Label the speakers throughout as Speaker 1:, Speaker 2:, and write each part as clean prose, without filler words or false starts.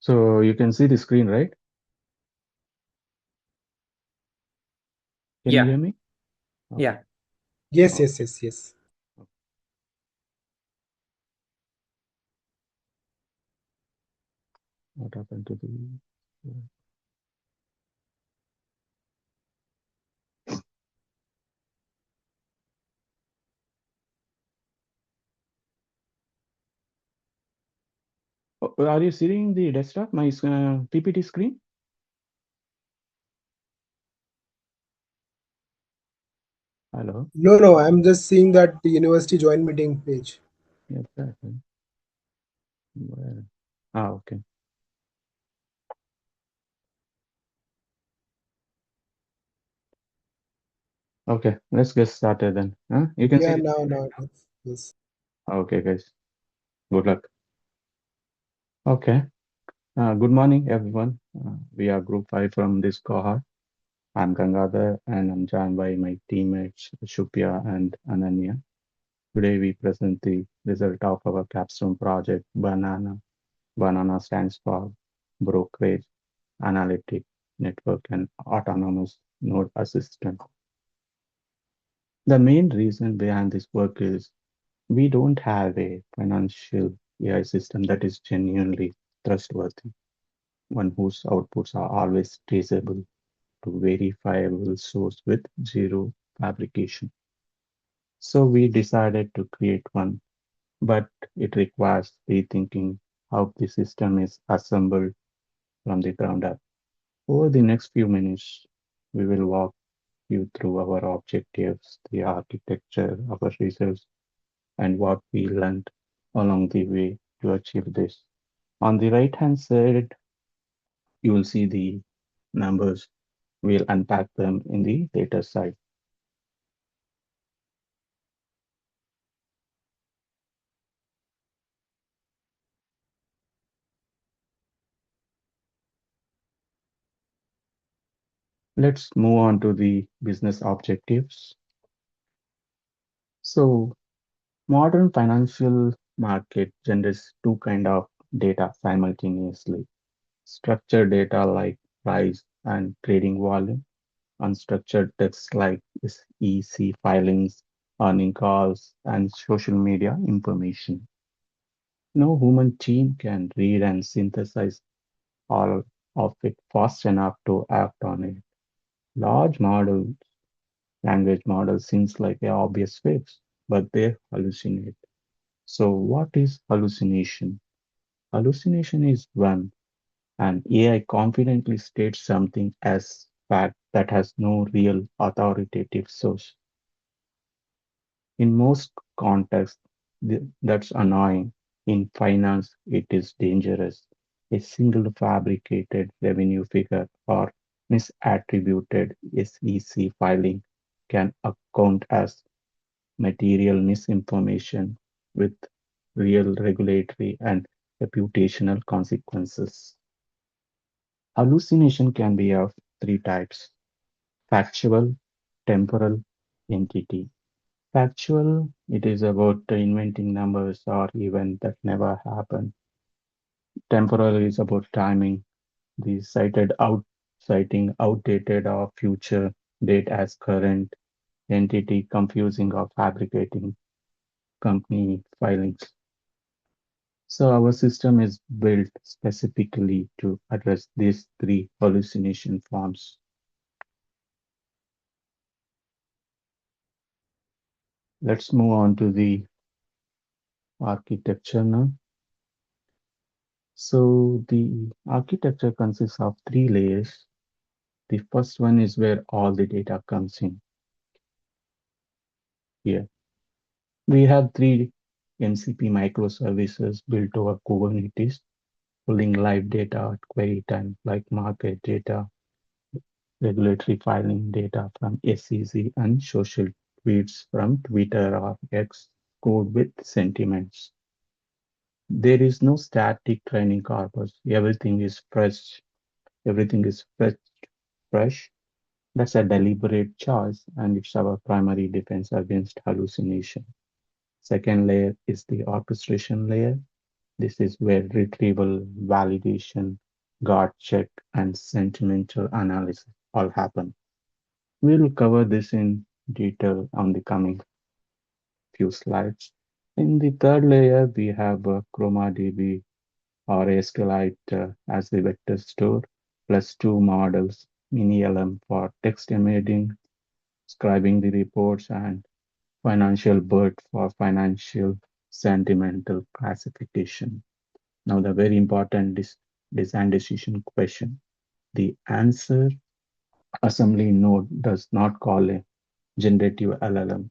Speaker 1: So you can see the screen, right? Can you
Speaker 2: Yeah,
Speaker 1: hear me? Okay.
Speaker 2: yeah.
Speaker 3: Yes,
Speaker 1: Oh,
Speaker 3: yes, yes, yes.
Speaker 1: what happened to the? Oh, are you seeing the desktop, my PPT screen? Hello.
Speaker 3: No, no, I'm just seeing that the university join meeting page.
Speaker 1: Yes, happened. Where? Okay. Okay. Let's get started then. Huh? You can see
Speaker 3: Yeah,
Speaker 1: the
Speaker 3: now,
Speaker 1: screen,
Speaker 3: now,
Speaker 1: right?
Speaker 3: it is. Yes.
Speaker 1: Okay, guys. Good luck. Okay. Good morning, everyone. We are Group 5 from this cohort. I'm Gangadhar and I'm joined by my teammates Shupya and Ananya. Today we present the result of our capstone project Banana. Banana stands for Brokerage, Analytic, Network and Autonomous Node Assistant. The main reason behind this work is we don't have a financial AI system that is genuinely trustworthy, one whose outputs are always traceable to verifiable source with zero fabrication. So we decided to create one, but it requires rethinking how the system is assembled from the ground up. Over the next few minutes, we will walk you through our objectives, the architecture, our results, and what we learned along the way to achieve this. On the right hand side, you will see the numbers. We'll unpack them in the later side. Let's move on to the business objectives. So, modern financial market generates two kind of data simultaneously. Structured data like price and trading volume, unstructured text like SEC filings, earning calls, and social media information. No human team can read and synthesize all of it fast enough to act on it. Large models, language models seems like an obvious fix, but they hallucinate. So what is hallucination? Hallucination is when an AI confidently states something as fact that has no real authoritative source. In most contexts, that's annoying. In finance, it is dangerous. A single fabricated revenue figure or misattributed SEC filing can account as material misinformation with real regulatory and reputational consequences. Hallucination can be of three types: factual, temporal, entity. Factual, it is about inventing numbers or events that never happened. Temporal is about timing, the citing outdated or future date as current. Entity, confusing or fabricating company filings. So our system is built specifically to address these three hallucination forms. Let's move on to the architecture now. So the architecture consists of three layers. The first one is where all the data comes in here. We have three MCP microservices built over Kubernetes, pulling live data at query time, like market data, regulatory filing data from SEC, and social tweets from Twitter or X code with sentiments. There is no static training corpus. Everything is fresh. Everything is fresh. That's a deliberate choice, and it's our primary defense against hallucination. Second layer is the orchestration layer. This is where retrieval, validation, guard check, and sentimental analysis all happen. We will cover this in detail on the coming few slides. In the third layer, we have ChromaDB or SQLite as the vector store, plus two models, MiniLM for text embedding, scribing the reports, and Financial BERT for financial sentimental classification. Now, the very important design decision question. The answer assembly node does not call a generative LLM.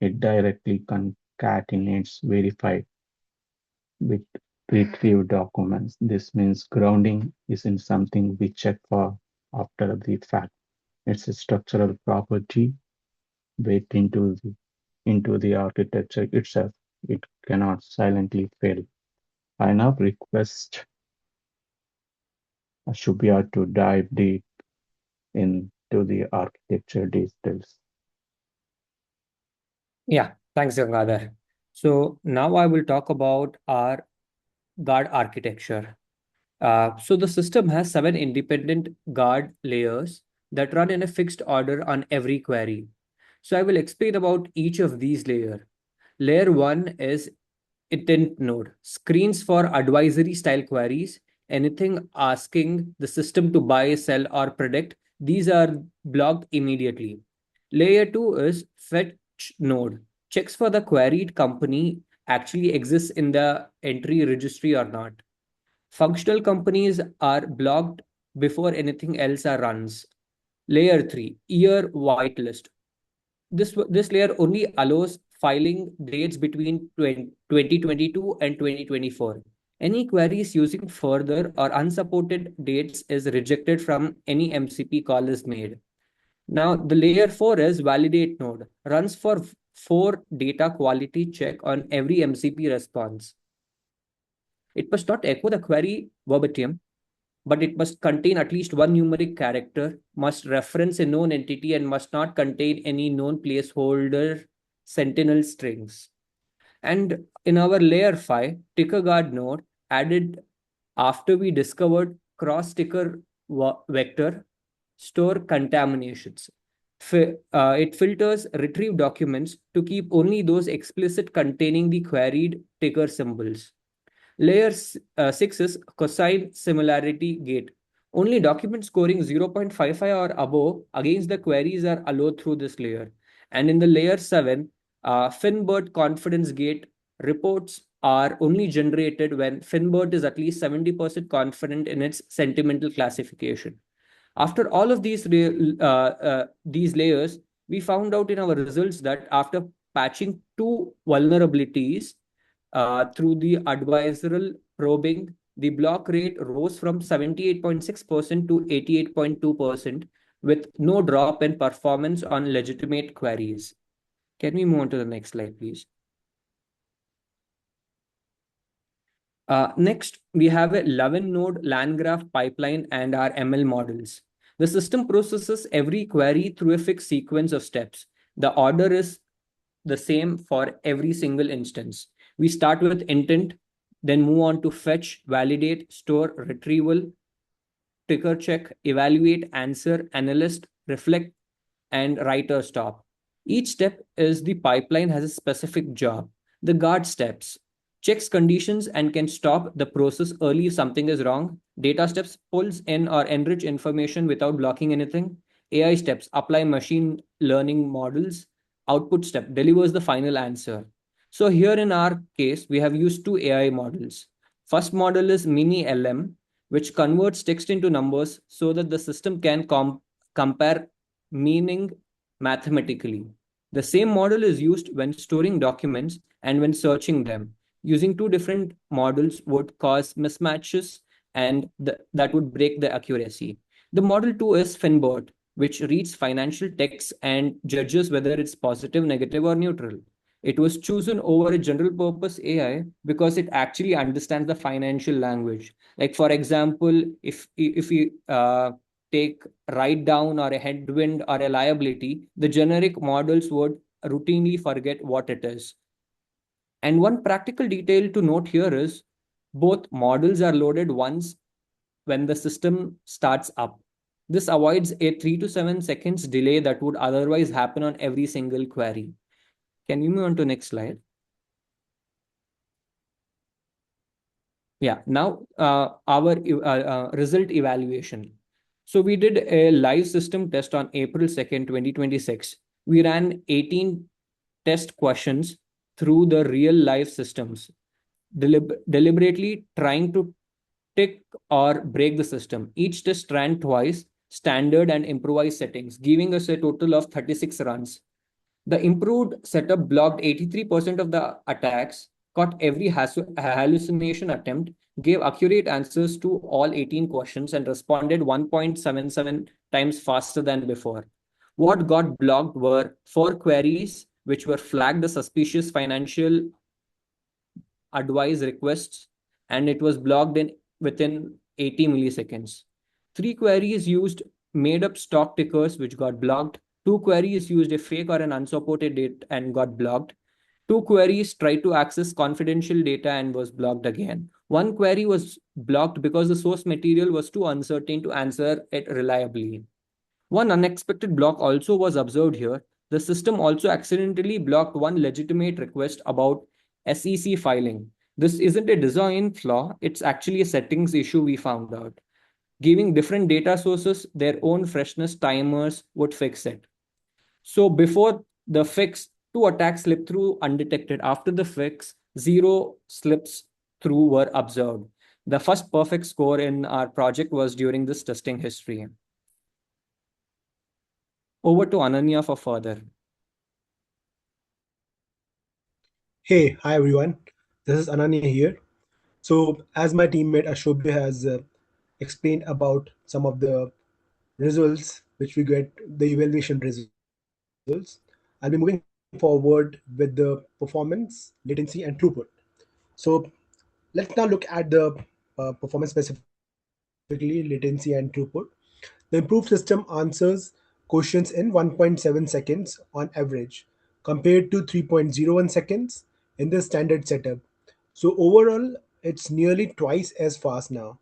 Speaker 1: It directly concatenates verified with retrieved documents. This means grounding isn't something we check for after the fact. It's a structural property baked into the architecture itself. It cannot silently fail. I now request Shubhya to dive deep into the architecture details.
Speaker 2: Yeah, thanks, Gangadhar. So now I will talk about our guard architecture. So the system has seven independent guard layers that run in a fixed order on every query. So I will explain about each of these layers. Layer 1 is intent node, screens for advisory style queries, anything asking the system to buy, sell, or predict. These are blocked immediately. Layer 2 is fetch node, checks for the queried company actually exists in the entry registry or not. Functional companies are blocked before anything else are runs. Layer 3, year whitelist. This layer only allows filing dates between 2022 and 2024. Any queries using further or unsupported dates is rejected from any MCP call is made. Now, the layer 4 is validate node, runs for 4 data quality check on every MCP response. It must not echo the query verbatim, but it must contain at least one numeric character, must reference a known entity, and must not contain any known placeholder sentinel strings. And in our layer 5, ticker guard node added after we discovered cross ticker vector store contaminations. It filters retrieve documents to keep only those explicit containing the queried ticker symbols. Layer 6 is cosine similarity gate. Only documents scoring 0.55 or above against the queries are allowed through this layer. And in the layer 7, Finbert confidence gate reports are only generated when Finbert is at least 70% confident in its sentimental classification. After all of these layers, we found out in our results that after patching two vulnerabilities, through the adversarial probing, the block rate rose from 78.6% to 88.2% with no drop in performance on legitimate queries. Can we move on to the next slide, please? Next, we have a 11 node land graph pipeline and our ML models. The system processes every query through a fixed sequence of steps. The order is the same for every single instance. We start with intent, then move on to fetch, validate, store, retrieval, ticker check, evaluate, answer, analyst, reflect, and writer stop. Each step is the pipeline has a specific job. The guard steps checks conditions and can stop the process early if something is wrong. Data steps pulls in or enrich information without blocking anything. AI steps apply machine learning models. Output step delivers the final answer. So here in our case, we have used two AI models. First model is mini LM, which converts text into numbers so that the system can compare meaning mathematically. The same model is used when storing documents and when searching them. Using two different models would cause mismatches and that would break the accuracy. The model 2 is Finbot, which reads financial texts and judges whether it's positive, negative, or neutral. It was chosen over a general purpose AI because it actually understands the financial language. Like for example, if we take write down or a headwind or a liability, the generic models would routinely forget what it is. And one practical detail to note here is Both models are loaded once when the system starts up. This avoids a 3 to 7 seconds delay that would otherwise happen on every single query. Can you move on to next slide? Yeah, now our result evaluation. So we did a live system test on April 2nd, 2026. We ran 18 test questions through the real life systems, deliberately trying to tick or break the system. Each test ran twice, standard and improvised settings, giving us a total of 36 runs. The improved setup blocked 83% of the attacks, caught every hallucination attempt, gave accurate answers to all 18 questions, and responded 1.77 times faster than before. What got blocked were four queries which were flagged as suspicious financial advice requests, and it was blocked in within 80 milliseconds. Three queries used made up stock tickers, which got blocked. Two queries used a fake or an unsupported date and got blocked. Two queries tried to access confidential data and was blocked again. One query was blocked because the source material was too uncertain to answer it reliably. One unexpected block also was observed here. The system also accidentally blocked one legitimate request about SEC filing. This isn't a design flaw, it's actually a settings issue we found out. Giving different data sources their own freshness timers would fix it. So before the fix, two attacks slipped through undetected. After the fix, zero slips through were observed. The first perfect score in our project was during this testing history. Over to Ananya for further.
Speaker 3: Hey, hi everyone. This is Ananya here. So, as my teammate Ashobya has explained about some of the results which we get, the evaluation results, I'll be moving forward with the performance, latency, and throughput. So, let's now look at the performance specifically, latency, and throughput. The improved system answers questions in 1.7 seconds on average, compared to 3.01 seconds in the standard setup. So overall, it's nearly twice as fast now.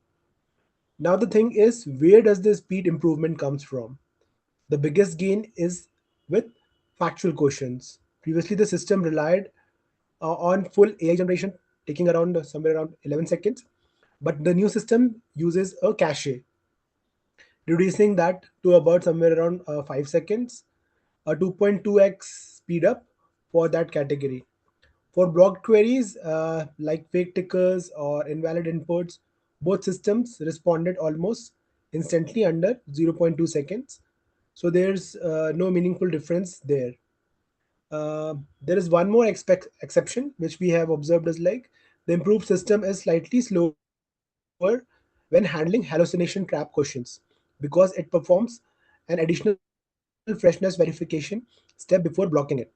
Speaker 3: Now the thing is, where does the speed improvement comes from? The biggest gain is with factual questions. Previously, the system relied on full AI generation, taking around somewhere around 11 seconds. But the new system uses a cache, reducing that to about somewhere around 5 seconds, a 2.2x speed up for that category. For blocked queries like fake tickers or invalid inputs, both systems responded almost instantly under zero point 0.2 seconds. So there's no meaningful difference there. There is one more exception which we have observed is like the improved system is slightly slower when handling hallucination trap questions because it performs an additional freshness verification step before blocking it.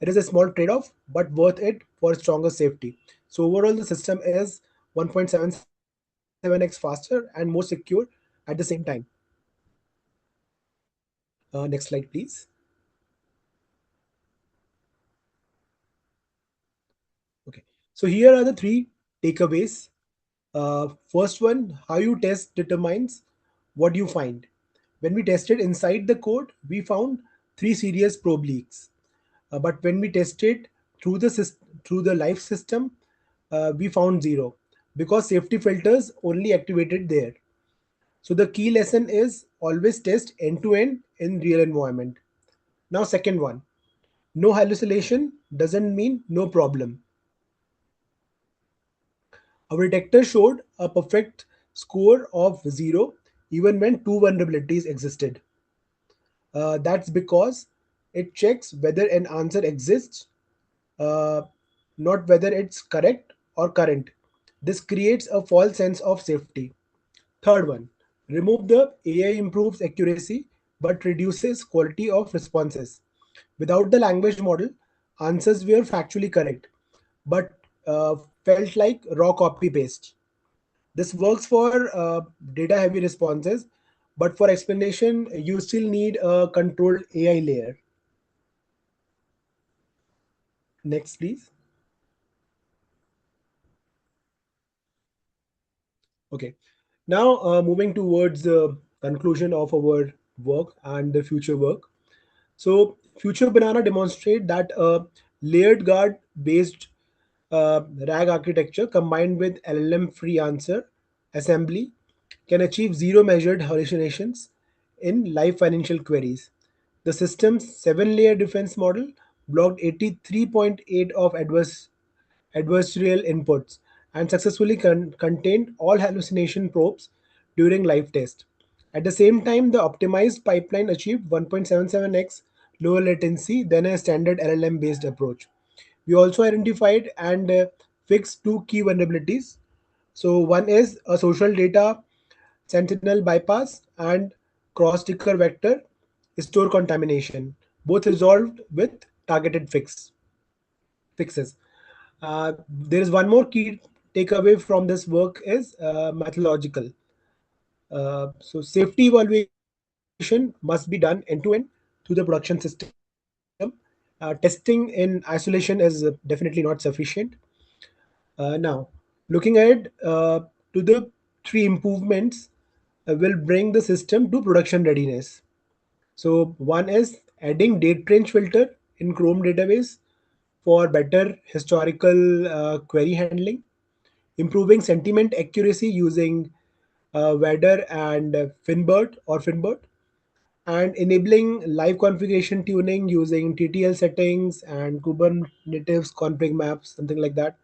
Speaker 3: It is a small trade-off, but worth it for stronger safety. So overall, the system is 1.77x faster and more secure at the same time. Next slide, please. Okay. So here are the three takeaways. First one, how you test determines what you find. When we tested inside the code, we found three serious probe leaks. But when we tested through the live system, we found zero because safety filters only activated there. So the key lesson is always test end to end in real environment. Now, second one, no hallucination doesn't mean no problem. Our detector showed a perfect score of zero even when two vulnerabilities existed. That's because it checks whether an answer exists, uh, not whether it's correct or current. This creates a false sense of safety. Third one, remove the AI improves accuracy but reduces quality of responses. Without the language model, answers were factually correct but felt like raw copy paste. This works for data heavy responses, but for explanation, you still need a controlled AI layer. Next, please. Okay. Now, moving towards the conclusion of our work and the future work. So, future banana demonstrate that a layered guard based RAG architecture combined with LLM free answer assembly can achieve zero measured hallucinations in live financial queries. The system's 7-layer defense model blocked 83.8 of adversarial inputs and successfully contained all hallucination probes during live test. At the same time, the optimized pipeline achieved 1.77x lower latency than a standard LLM based approach. We also identified and fixed two key vulnerabilities. So, one is a social data sentinel bypass and cross ticker vector store contamination, both resolved with targeted fixes. There is one more key takeaway from this work is methodological. So safety evaluation must be done end to end through the production system. Testing in isolation is definitely not sufficient. Now, looking ahead to the three improvements will bring the system to production readiness. So one is adding date range filter in Chrome database for better historical query handling, improving sentiment accuracy using Weather and Finbert, and enabling live configuration tuning using TTL settings and Kubernetes config maps, something like that.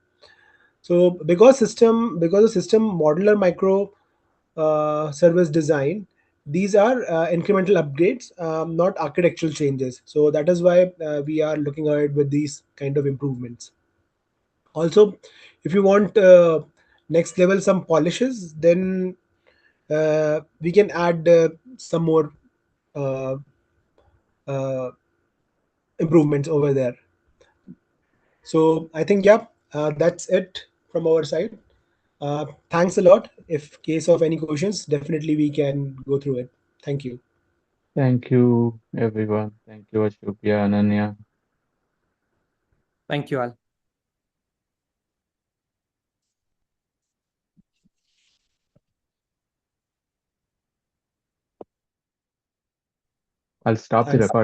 Speaker 3: So because the system modular micro service design, these are incremental upgrades, not architectural changes. So that is why we are looking at it with these kind of improvements. Also, if you want next level some polishes, then we can add some more uh, uh, improvements over there. So I think, yeah, that's it from our side. Thanks a lot. If case of any questions, definitely we can go through it. Thank you.
Speaker 1: Thank you, everyone. Thank you, Ashupya, Ananya.
Speaker 2: Thank you all.
Speaker 1: I'll stop the
Speaker 3: Thanks.
Speaker 1: recording.